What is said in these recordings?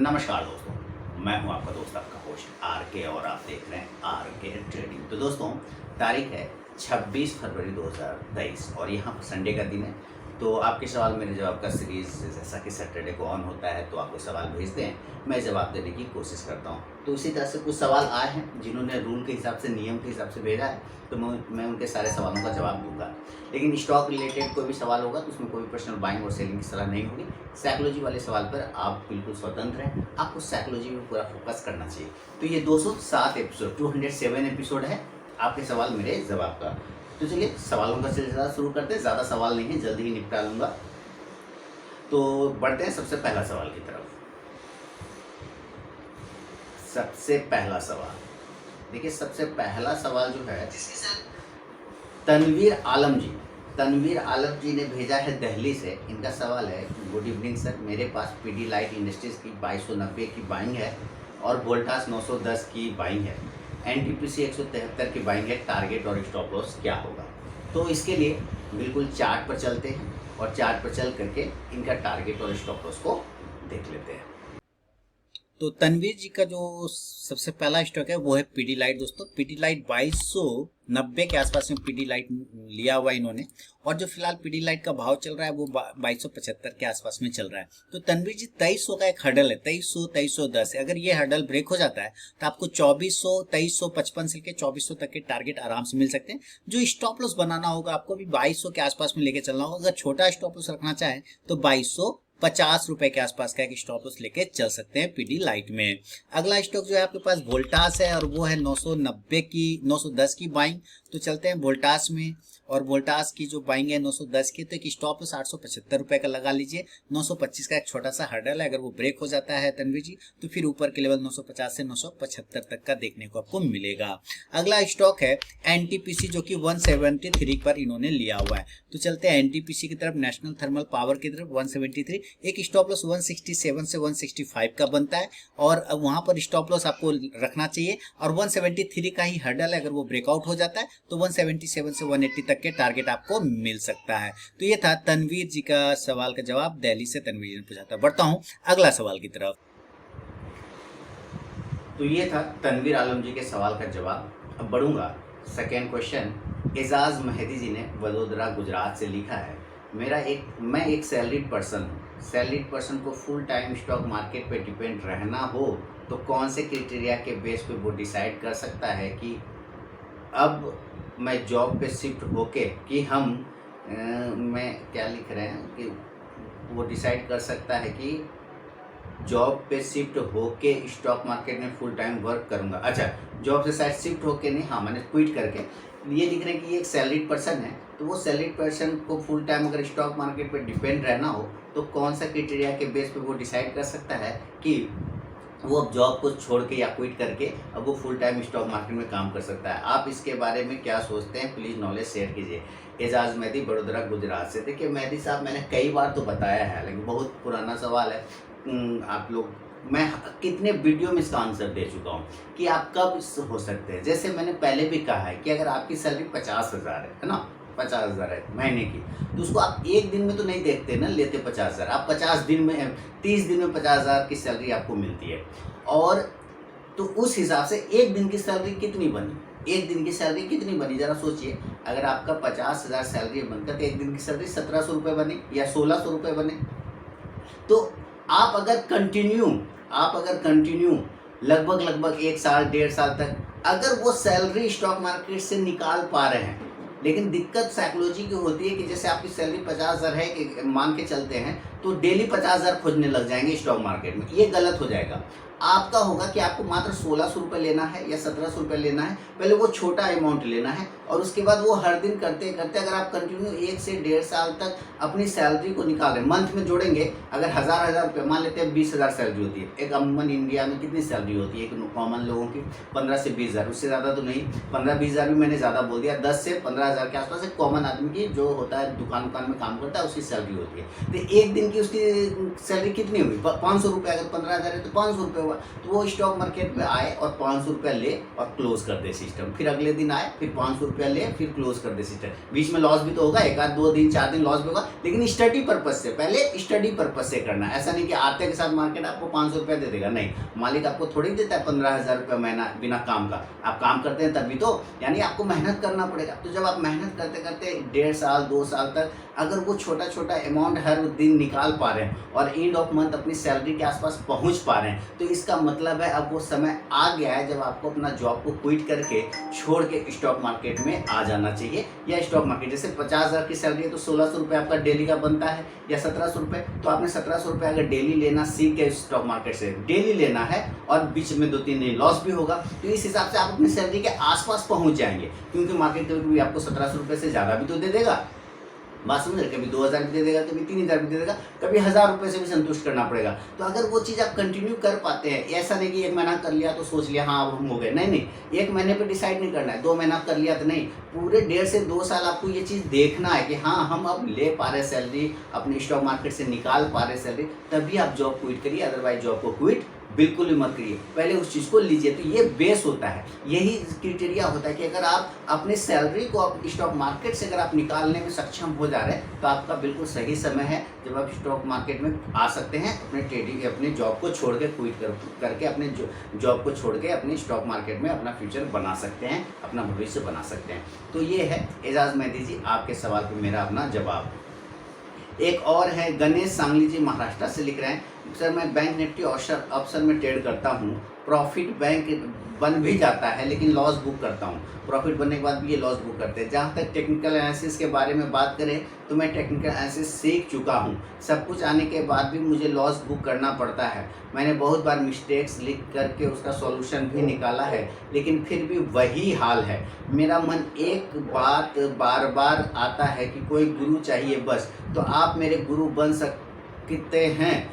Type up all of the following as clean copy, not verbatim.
नमस्कार दोस्तों, मैं हूं आपका दोस्त आपका होस्ट आर के और आप देख रहे हैं आर के ट्रेडिंग। तो दोस्तों, तारीख है 26 फरवरी 2023 और यहाँ संडे का दिन है। तो आपके सवाल मेरे जवाब का सीरीज़ जैसा कि सैटरडे को ऑन होता है तो आपको सवाल भेजते हैं, मैं जवाब देने की कोशिश करता हूँ। तो इसी तरह से कुछ सवाल आए हैं जिन्होंने रूल के हिसाब से, नियम के हिसाब से भेजा है, तो मैं उनके सारे सवालों का जवाब दूंगा। लेकिन स्टॉक रिलेटेड कोई भी सवाल होगा तो उसमें कोई पर्सनल बाइंग और सेलिंग की सलाह नहीं होगी। साइकोलॉजी वाले सवाल पर आप बिल्कुल स्वतंत्र हैं, आपको साइकोलॉजी में पूरा फोकस करना चाहिए। तो ये 207 एपिसोड 207 एपिसोड है आपके सवाल मेरे जवाब का। तो चलिए सवालों का सिलसिला शुरू करते हैं। ज़्यादा सवाल नहीं है, जल्दी ही निपटा लूँगा। तो बढ़ते हैं सबसे पहला सवाल की तरफ। सबसे पहला सवाल देखिए, सबसे पहला सवाल जो है तनवीर आलम जी ने भेजा है दिल्ली से। इनका सवाल है, गुड इवनिंग सर, मेरे पास पीडी लाइट इंडस्ट्रीज़ की 2290 की बाइंग है और वोल्टास 910 की बाइंग है, एनटीपीसी 173 की बाइंग है, टारगेट और स्टॉप लॉस क्या होगा? तो इसके लिए बिल्कुल चार्ट पर चलते हैं और चार्ट पर चल करके इनका टारगेट और स्टॉप लॉस को देख लेते हैं। तो तनवीर जी का जो सबसे पहला स्टॉक है वो है पीडी लाइट। दोस्तों, पीडी लाइट 2290 के आसपास में पीडी लाइट लिया हुआ इन्होंने, और जो फिलहाल पीडी लाइट का भाव चल रहा है वो 2275 के आसपास में चल रहा है। तो तनवीर जी 2300 का एक हर्डल है, 2300 2310 है। अगर ये हर्डल ब्रेक हो जाता है तो आपको 2400 2355 से लेकर 2400 तक के टारगेट आराम से मिल सकते हैं। जो स्टॉप लॉस बनाना होगा आपको भी 2200 के आसपास में लेके चलना होगा। अगर छोटा स्टॉप लॉस रखना चाहें तो 2250 रुपए के आसपास का एक स्टॉप लॉस लेके चल सकते हैं पीडी लाइट में। अगला स्टॉक जो है आपके पास वोल्टास है और वो है 910 की बाइंग। तो चलते हैं वोल्टास में, और वोल्टास की जो बाइंग है 910 की, तो एक स्टॉप लॉस 875 रुपए का लगा लीजिए। 925 का एक छोटा सा हर्डल है, अगर वो ब्रेक हो जाता है तनवीर जी तो फिर ऊपर के लेवल 950 से 975 तक का देखने को आपको मिलेगा। अगला स्टॉक है एनटीपीसी, जो कि 173 पर इन्होंने लिया हुआ है। तो चलते हैं एनटीपीसी की तरफ, नेशनल थर्मल पावर की तरफ। 173 एक स्टॉप लॉस 167 से 165 का बनता है और वहां पर स्टॉप लॉस आपको रखना चाहिए। और 173 का ही हर्डल है, अगर वो ब्रेकआउट हो जाता है तो 177 से 180 तक के टारगेट आपको मिल सकता है। तो ये था तनवीर जी का सवाल का जवाब, दिल्ली से तनवीर जी ने पूछा था। बढ़ता हूं अगला सवाल की तरफ। तो ये था तनवीर आलम जी के सवाल का जवाब। अब बढ़ूंगा सेकेंड क्वेश्चन। एजाज मेहदी जी ने वडोदरा गुजरात से लिखा है, मैं एक सैलरीड पर्सन हूँ। सैलरीड पर्सन को फुल टाइम स्टॉक मार्केट पे डिपेंड रहना हो तो कौन से क्राइटेरिया के बेस पे वो डिसाइड कर सकता है कि अब मैं जॉब पे शिफ्ट होके कि मैं क्या लिख रहे हैं कि वो डिसाइड कर सकता है कि जॉब पे शिफ्ट होके स्टॉक मार्केट में फुल टाइम वर्क करूंगा। अच्छा, जॉब से शायद शिफ्ट होके नहीं, हाँ मैंने क्विट करके ये लिख रहे हैं कि ये एक सैलरीड पर्सन है। तो वो सैलरीड पर्सन को फुल टाइम अगर स्टॉक मार्केट पे डिपेंड रहना हो तो कौन सा क्राइटेरिया के बेस पे वो डिसाइड कर सकता है कि वो अब जॉब को छोड़ के या क्विट करके अब वो फुल टाइम स्टॉक मार्केट में काम कर सकता है। आप इसके बारे में क्या सोचते हैं, प्लीज़ नॉलेज शेयर कीजिए। एजाज मेहदी, बड़ोदरा गुजरात से। देखिए मेहदी साहब, मैंने कई बार तो बताया है, लेकिन बहुत पुराना सवाल है। आप लोग, मैं कितने वीडियो में इसका आंसर दे चुका हूँ कि आप कब हो सकते हैं। जैसे मैंने पहले भी कहा है कि अगर आपकी सैलरी 50,000 है ना, 50,000 है महीने की, तो उसको आप एक दिन में तो नहीं देखते ना, लेते 50,000। आप 50 दिन में, 30 दिन में 50,000 की सैलरी आपको मिलती है। और तो उस हिसाब से एक दिन की सैलरी कितनी बनी, एक दिन की सैलरी कितनी बनी, जरा सोचिए। अगर आपका 50,000 सैलरी बनता तो एक दिन की सैलरी 1700 रुपये बने या 1600 रुपये बने। तो आप अगर कंटिन्यू लगभग 1 साल 1.5 साल तक अगर वो सैलरी स्टॉक मार्केट से निकाल पा रहे हैं, लेकिन दिक्कत साइकोलॉजी की होती है कि जैसे आपकी सैलरी 50,000 है कि मान के चलते हैं, तो डेली 50,000 खोजने लग जाएंगे स्टॉक मार्केट में। ये गलत हो जाएगा। आपका होगा कि आपको मात्र 1600 रुपये लेना है या 1700 रुपये लेना है। पहले वो छोटा अमाउंट लेना है और उसके बाद वो हर दिन करते करते अगर आप कंटिन्यू 1 से 1.5 साल तक अपनी सैलरी को निकाल रहे हैं, मंथ में जोड़ेंगे, अगर हज़ार रुपये मान लेते हैं, 20,000 सैलरी होती है। एक अमूमन इंडिया में कितनी सैलरी होती है एक कॉमन लोगों की? 15 से 20,000, उससे ज़्यादा तो नहीं। 15-20,000 भी मैंने ज़्यादा बोल दिया। 10 से 15,000 के आसपास एक कॉमन आदमी की, जो होता है दुकान में काम करता है, उसकी सैलरी होती है। तो एक दिन की उसकी सैलरी कितनी हुई, 500 रुपये, अगर 15,000 है तो 500 रुपये हुआ। तो वो स्टॉक मार्केट में आए और 500 रुपया ले और क्लोज कर दे सिस्टम, फिर अगले दिन आए फिर 500 रुपया ले फिर क्लोज कर दे सिस्टम। बीच में लॉस भी तो होगा, एक आध 2 दिन 4 दिन लॉस भी होगा, लेकिन स्टडी पर्पज से, पहले स्टडी पर्पज से करना। ऐसा नहीं कि आते के साथ मार्केट आपको 500 रुपया दे देगा, नहीं, मालिक आपको थोड़ी देता है 15,000 रुपया महीना बिना काम का। आप काम करते हैं तभी तो, यानी आपको मेहनत करना पड़ेगा। तो जब आप मेहनत करते करते 1.5 साल 2 साल तक अगर वो छोटा छोटा अमाउंट हर दिन निकाल पा रहे हैं और एंड ऑफ मंथ अपनी सैलरी के आसपास पहुंच पा रहे हैं, तो इसका मतलब है अब वो समय आ गया है जब आपको अपना जॉब को क्विट करके छोड़ के स्टॉक मार्केट में आ जाना चाहिए। या स्टॉक मार्केट, जैसे 50,000 की सैलरी है तो 1,600 रुपये आपका डेली का बनता है या 1,700 रुपये, तो आपने 1,700 रुपये अगर डेली लेना सीख के स्टॉक मार्केट से डेली लेना है और बीच में 2-3 दिन लॉस भी होगा, तो इस हिसाब से आप अपनी सैलरी के आसपास पहुंच जाएंगे। क्योंकि मार्केट कभी आपको 1,700 रुपये से ज़्यादा भी तो दे देगा, बात समझ रहे, कभी 2,000 भी दे देगा, कभी 3,000 भी दे देगा, कभी 1,000 रुपये से भी संतुष्ट करना पड़ेगा। तो अगर वो चीज़ आप कंटिन्यू कर पाते हैं, ऐसा नहीं कि 1 महीना कर लिया तो सोच लिया हाँ अब हम हो गए, नहीं, 1 महीने पे डिसाइड नहीं करना है, 2 महीना कर लिया तो नहीं, पूरे 1.5 से 2 साल आपको ये चीज़ देखना है कि हाँ हम अब ले पा रहे सैलरी, अपनी स्टॉक मार्केट से निकाल पा रहे सैलरी, तभी आप जॉब क्विट करिए, अदरवाइज जॉब को क्विट बिल्कुल भी मत करिए, पहले उस चीज़ को लीजिए। तो ये बेस होता है, यही क्राइटेरिया होता है कि अगर आप अपनी सैलरी को स्टॉक मार्केट से अगर आप निकालने में सक्षम हो जा रहे हैं तो आपका बिल्कुल सही समय है जब आप स्टॉक मार्केट में आ सकते हैं, अपने ट्रेडिंग अपने जॉब को छोड़ के क्विट करके अपने जॉब को छोड़ के अपनी स्टॉक मार्केट में अपना फ्यूचर बना सकते हैं, अपना भविष्य बना सकते हैं। तो ये है एजाज मेहदी जी आपके सवाल पर मेरा अपना जवाब। एक और है गणेश सांगली जी महाराष्ट्र से लिख रहे हैं, सर मैं बैंक निफ्टी ऑप्शन में ट्रेड करता हूँ, प्रॉफिट बैंक बन भी जाता है लेकिन लॉस बुक करता हूँ, प्रॉफिट बनने के बाद भी ये लॉस बुक करते हैं। जहाँ तक टेक्निकल एनालिसिस के बारे में बात करें तो मैं टेक्निकल एनालिसिस सीख चुका हूँ, सब कुछ आने के बाद भी मुझे लॉस बुक करना पड़ता है। मैंने बहुत बार मिस्टेक्स लिख करके उसका सॉल्यूशन भी निकाला है, लेकिन फिर भी वही हाल है। मेरा मन एक बात बार बार आता है कि कोई गुरु चाहिए बस, तो आप मेरे गुरु बन सकते हैं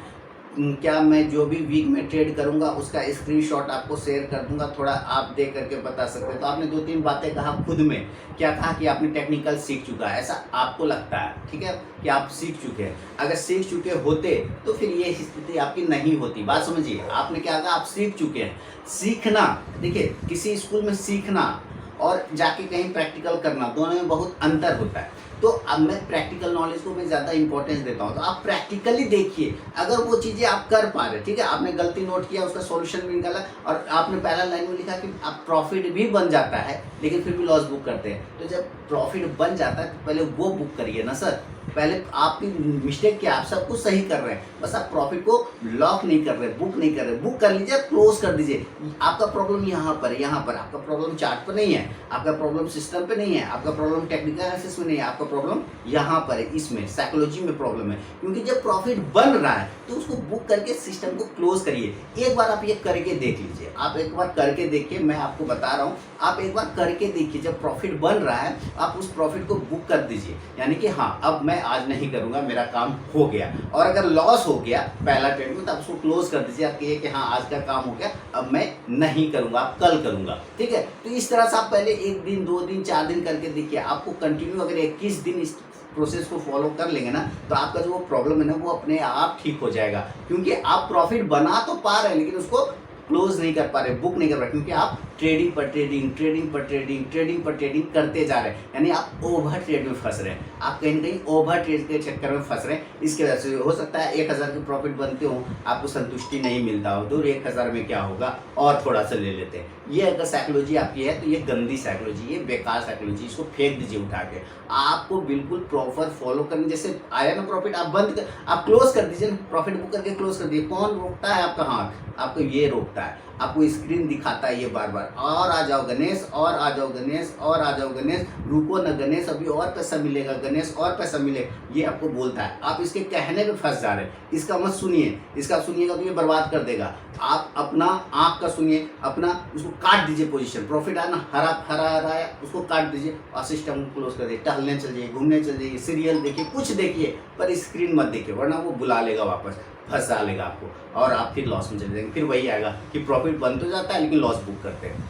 क्या? मैं जो भी वीक में ट्रेड करूंगा उसका स्क्रीनशॉट आपको शेयर कर दूंगा, थोड़ा आप देख करके बता सकते हैं। तो आपने 2-3 बातें कहा खुद में, क्या कहा कि आपने टेक्निकल सीख चुका है, ऐसा आपको लगता है, ठीक है, कि आप सीख चुके हैं। अगर सीख चुके होते तो फिर ये स्थिति आपकी नहीं होती। बात समझिए, आपने क्या कहा, आप सीख चुके हैं। सीखना, देखिए किसी स्कूल में सीखना और जाके कहीं प्रैक्टिकल करना, दोनों में बहुत अंतर होता है। तो अब मैं प्रैक्टिकल नॉलेज को मैं ज़्यादा इंपॉर्टेंस देता हूँ। तो आप प्रैक्टिकली देखिए, अगर वो चीज़ें आप कर पा रहे, ठीक है, आपने गलती नोट किया, उसका सॉल्यूशन भी निकाला और आपने पहला लाइन में लिखा कि आप प्रॉफिट भी बन जाता है लेकिन फिर भी लॉस बुक करते हैं। तो जब प्रॉफिट बन जाता है तो पहले वो बुक करिए ना सर। पहले आपकी मिस्टेक क्या, आप सब कुछ सही कर रहे हैं, बस आप प्रॉफिट को लॉक नहीं कर रहे, बुक नहीं कर रहे। बुक कर लीजिए, क्लोज कर दीजिए। आपका प्रॉब्लम यहाँ पर, यहाँ पर आपका प्रॉब्लम चार्ट पर नहीं है, आपका प्रॉब्लम सिस्टम पे नहीं है, आपका प्रॉब्लम टेक्निकल एनालिसिस में नहीं है, आपका प्रॉब्लम यहाँ पर है, इसमें साइकोलॉजी में प्रॉब्लम है। क्योंकि जब प्रॉफिट बन रहा है तो उसको बुक करके सिस्टम को क्लोज करिए। एक बार आप ये करके देख लीजिए, आप एक बार करके देखिए, मैं आपको बता रहा हूँ, आप एक बार करके देखिए। जब प्रॉफिट बन रहा है आप उस प्रॉफिट को बुक कर दीजिए, यानी कि हाँ अब मैं आज नहीं करूंगा, मेरा काम हो गया। और अगर लॉस हो गया पहला ट्रेड में तो आप उसको क्लोज कर दीजिए। आप कहिए कि हाँ आज का काम हो गया, अब मैं नहीं करूंगा, अब कल करूंगा, ठीक है। तो इस तरह से आप पहले 1 दिन 2 दिन 4 दिन करके देखिए। आपको कंटिन्यू अगर 21 दिन इस प्रोसेस को फॉलो कर लेंगे ना तो आपका जो प्रॉब्लम है ना वो अपने आप ठीक हो जाएगा। क्योंकि आप प्रॉफिट बना तो पा रहे हैं लेकिन उसको क्लोज नहीं कर पा रहे, बुक नहीं कर पा रहे, क्योंकि आप ट्रेडिंग पर ट्रेडिंग, ट्रेडिंग पर ट्रेडिंग, ट्रेडिंग पर ट्रेडिंग करते जा रहे हैं। यानी आप ओवर ट्रेड में फंस रहे हैं, आप कहीं ना कहीं ओवर ट्रेड के चक्कर में फंस रहे हैं। इसकी वजह से हो सकता है 1,000 के प्रॉफिट बनते हो, आपको संतुष्टि नहीं मिलता हो, दूर 1,000 में क्या होगा और थोड़ा सा ले लेते हैं। ये अगर साइकोलॉजी आपकी है तो ये गंदी साइकोलॉजी, ये बेकार साइकोलॉजी, इसको फेंक दीजिए उठा के। आपको बिल्कुल प्रॉपर फॉलो करनी, जैसे आया ना प्रॉफिट आप बंद कर, आप क्लोज कर दीजिए, प्रॉफिट बुक करके क्लोज कर दीजिए। कौन रोकता है आपका हाथ? आपको ये रोकता है, आपको स्क्रीन दिखाता है ये बार बार, और आ जाओ गणेश, और आ जाओ गणेश, और आ जाओ गणेश, रुको ना गणेश, अभी और पैसा मिलेगा गणेश, और पैसा मिलेगा, ये आपको बोलता है। आप इसके कहने पे फंस जा रहे हैं, इसका मत सुनिए, इसका सुनिएगा तो ये बर्बाद कर देगा। आप अपना आँख का सुनिए, अपना उसको काट दीजिए पोजीशन। प्रॉफिट आया ना, हरा है, उसको काट दीजिए और सिस्टम को क्लोज कर दीजिए। टहलने चल जाइए, घूमने चल जाइए, सीरियल देखिए, कुछ देखिए, पर स्क्रीन मत देखिए, वरना वो बुला लेगा वापस, फंसा लेगा आपको और आप फिर लॉस में चले जाएंगे। फिर वही आएगा कि प्रॉफिट बन तो जाता है लेकिन लॉस बुक करते हैं।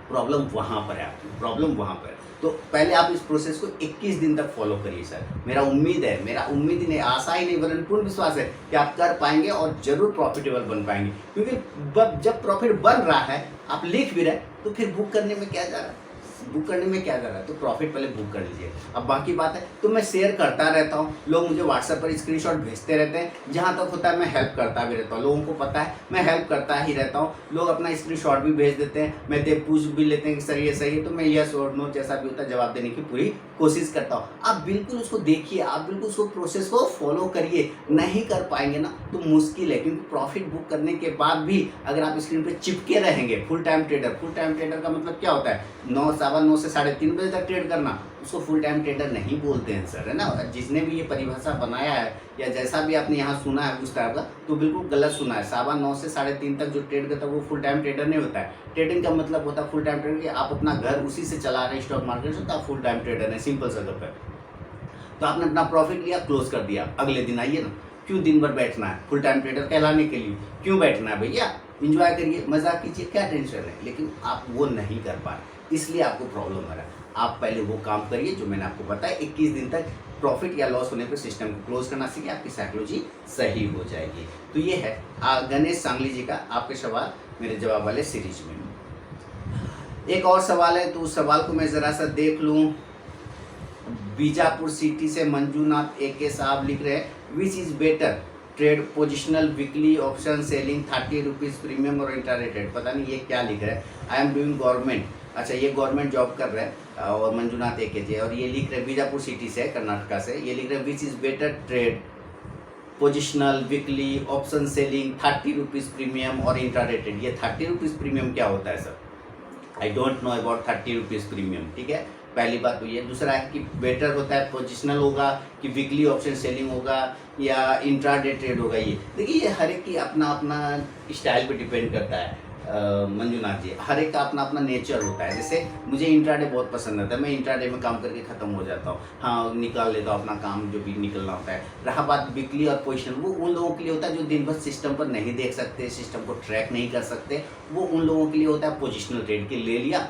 प्रॉब्लम वहाँ पर है आपकी, प्रॉब्लम वहाँ पर है। तो पहले आप इस प्रोसेस को 21 दिन तक फॉलो करिए सर। मेरा उम्मीद ही नहीं, आशा ही नहीं वरन पूर्ण विश्वास है कि आप कर पाएंगे और जरूर प्रॉफिटेबल बन पाएंगे। क्योंकि जब प्रॉफिट बन रहा है, आप लिख भी रहे, तो फिर बुक करने में क्या जा रहा है, तो प्रॉफिट पहले बुक कर लीजिए। अब बाकी बात है तो मैं शेयर करता रहता हूँ, लोग मुझे व्हाट्सएप पर स्क्रीनशॉट भेजते रहते हैं, जहाँ तक होता है मैं हेल्प करता भी रहता हूँ। लोगों को पता है मैं हेल्प करता ही रहता हूँ, लोग अपना स्क्रीनशॉट भी भेज देते हैं, मैं पूछ भी लेते हैं कि सर ये सही है, तो मैं यस और नो जैसा भी होता है जवाब देने की पूरी कोशिश करता हूँ। आप बिल्कुल उसको देखिए, आप बिल्कुल उसको प्रोसेस को फॉलो करिए। नहीं कर पाएंगे ना तो मुश्किल है, क्योंकि प्रॉफिट बुक करने के बाद भी अगर आप स्क्रीन पे चिपके रहेंगे, फुल टाइम ट्रेडर का मतलब क्या होता है, 9 से 3:30 बजे तक ट्रेड करना, उसको फुल टाइम ट्रेडर नहीं बोलते हैं सर, है ना। जिसने भी ये परिभाषा बनाया है या जैसा भी आपने यहाँ सुना है उस तरह का, तो बिल्कुल गलत सुना है। 9:15 से 3:30 तक जो ट्रेड करता है वो फुल टाइम ट्रेडर नहीं होता है। ट्रेडिंग का मतलब होता है फुल टाइम ट्रेडर कि आप अपना घर उसी से चला रहे हैं स्टॉक मार्केट से, तो आप फुल टाइम ट्रेडर हैं, सिंपल सा गप है। तो आपने अपना प्रॉफिट लिया, क्लोज कर दिया, अगले दिन आइए ना। क्यों दिन भर बैठना है, फुल टाइम ट्रेडर कहलाने के लिए क्यों बैठना है भैया, इंजॉय करिए, मजाक कीजिए, क्या टेंशन है। लेकिन आप वो नहीं कर पा रहे, इसलिए आपको प्रॉब्लम आ रहा है। आप पहले वो काम करिए जो मैंने आपको बताया, 21 दिन तक प्रॉफिट या लॉस होने पर सिस्टम को क्लोज करना सीखिए, आपकी साइकोलॉजी सही हो जाएगी। तो ये है गणेश सांगली जी का आपके सवाल मेरे जवाब वाले सीरीज में। एक और सवाल है, तो उस सवाल को मैं ज़रा सा देख लूँ। बीजापुर सिटी से मंजूनाथ AK साहब लिख रहे हैं, which is better trade, positional, weekly, option selling, 30 rupees premium और इंट्राडे ट्रेड। पता नहीं ये क्या लिख रहा है। आई एम डूइंग गवर्नमेंट, अच्छा ये गवर्नमेंट जॉब कर रहे हैं, और मंजूनाथ AK जी, और ये लिख रहे हैं बीजापुर सिटी से, कर्नाटका से, ये लिख रहे हैं which is better trade, positional, weekly, option selling, 30 rupees premium और इंट्राडे ट्रेड। ये 30 रुपीज़ प्रीमियम क्या होता है sir, I don't know about 30 rupees premium, ठीक है। पहली बात तो ये, दूसरा है कि बेटर होता है पोजिशनल होगा कि वीकली ऑप्शन सेलिंग होगा या इंट्राडे ट्रेड होगा। ये देखिए, ये हर एक की अपना अपना स्टाइल पे डिपेंड करता है। मंजूनाथ जी, हर एक का अपना अपना नेचर होता है। जैसे मुझे इंट्राडे बहुत पसंद आता है, मैं इंट्राडे में काम करके ख़त्म हो जाता हूँ, हाँ निकाल लेता हूँ अपना काम जो भी निकलना होता है। रहा बात वीकली और पोजिशनल, वो उन लोगों के लिए होता है जो दिन भर सिस्टम पर नहीं देख सकते, सिस्टम को ट्रैक नहीं कर सकते, वो उन लोगों के लिए होता है पोजिशनल ट्रेड के। ले लिया,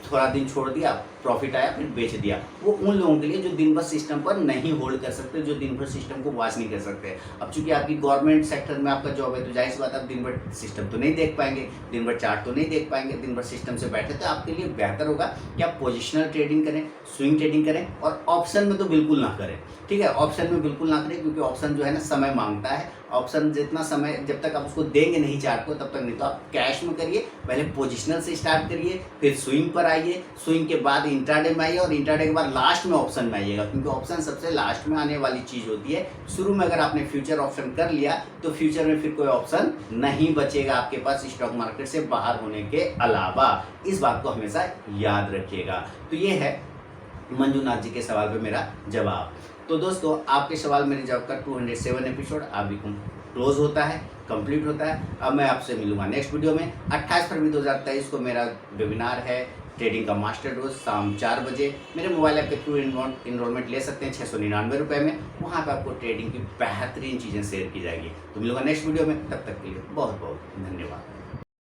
थोड़ा दिन छोड़ दिया, प्रॉफिट आया, फिर बेच दिया। वो उन लोगों के लिए जो दिन भर सिस्टम पर नहीं होल्ड कर सकते, जो दिन भर सिस्टम को वॉच नहीं कर सकते। अब चूंकि आपकी गवर्नमेंट सेक्टर में आपका जॉब है, तो जाहिर सी बात आप दिन भर सिस्टम तो नहीं देख पाएंगे, दिन भर चार्ट तो नहीं देख पाएंगे, दिन भर सिस्टम से बैठे। तो आपके लिए बेहतर होगा कि आप पोजिशनल ट्रेडिंग करें, स्विंग ट्रेडिंग करें, और ऑप्शन में तो बिल्कुल ना करें, ठीक है। ऑप्शन में बिल्कुल ना करें, क्योंकि ऑप्शन जो है ना समय मांगता है। ऑप्शन जितना समय, जब तक आप उसको देंगे नहीं चार्ट को, तब तक नहीं। तो आप कैश में करिए, पहले पोजिशनल से स्टार्ट करिए, फिर स्विंग पर आइए, स्विंग के बाद इंट्राडे में आइए, और इंट्राडे के बाद लास्ट में ऑप्शन में आइएगा, क्योंकि ऑप्शन सबसे लास्ट में आने वाली चीज़ होती है। शुरू में अगर आपने फ्यूचर ऑप्शन कर लिया, तो फ्यूचर में फिर कोई ऑप्शन नहीं बचेगा आपके पास स्टॉक मार्केट से बाहर होने के अलावा। इस बात को हमेशा याद रखिएगा। तो ये है मंजूनाथ जी के सवाल पे मेरा जवाब। तो दोस्तों, आपके सवाल मेरे जवाब का 207 एपिसोड अभी क्लोज होता है, कंप्लीट होता है। अब मैं आपसे मिलूंगा नेक्स्ट वीडियो में। 28 फरवरी 2023 को मेरा वेबिनार है, ट्रेडिंग का मास्टर डोज, शाम 4 बजे। मेरे मोबाइल ऐप के थ्रू इनरोलमेंट ले सकते हैं 699 रुपये में। वहाँ पर आपको ट्रेडिंग की बेहतरीन चीज़ें शेयर की जाएगी। तो मिलूंगा नेक्स्ट वीडियो में, तब तक के लिए बहुत बहुत धन्यवाद।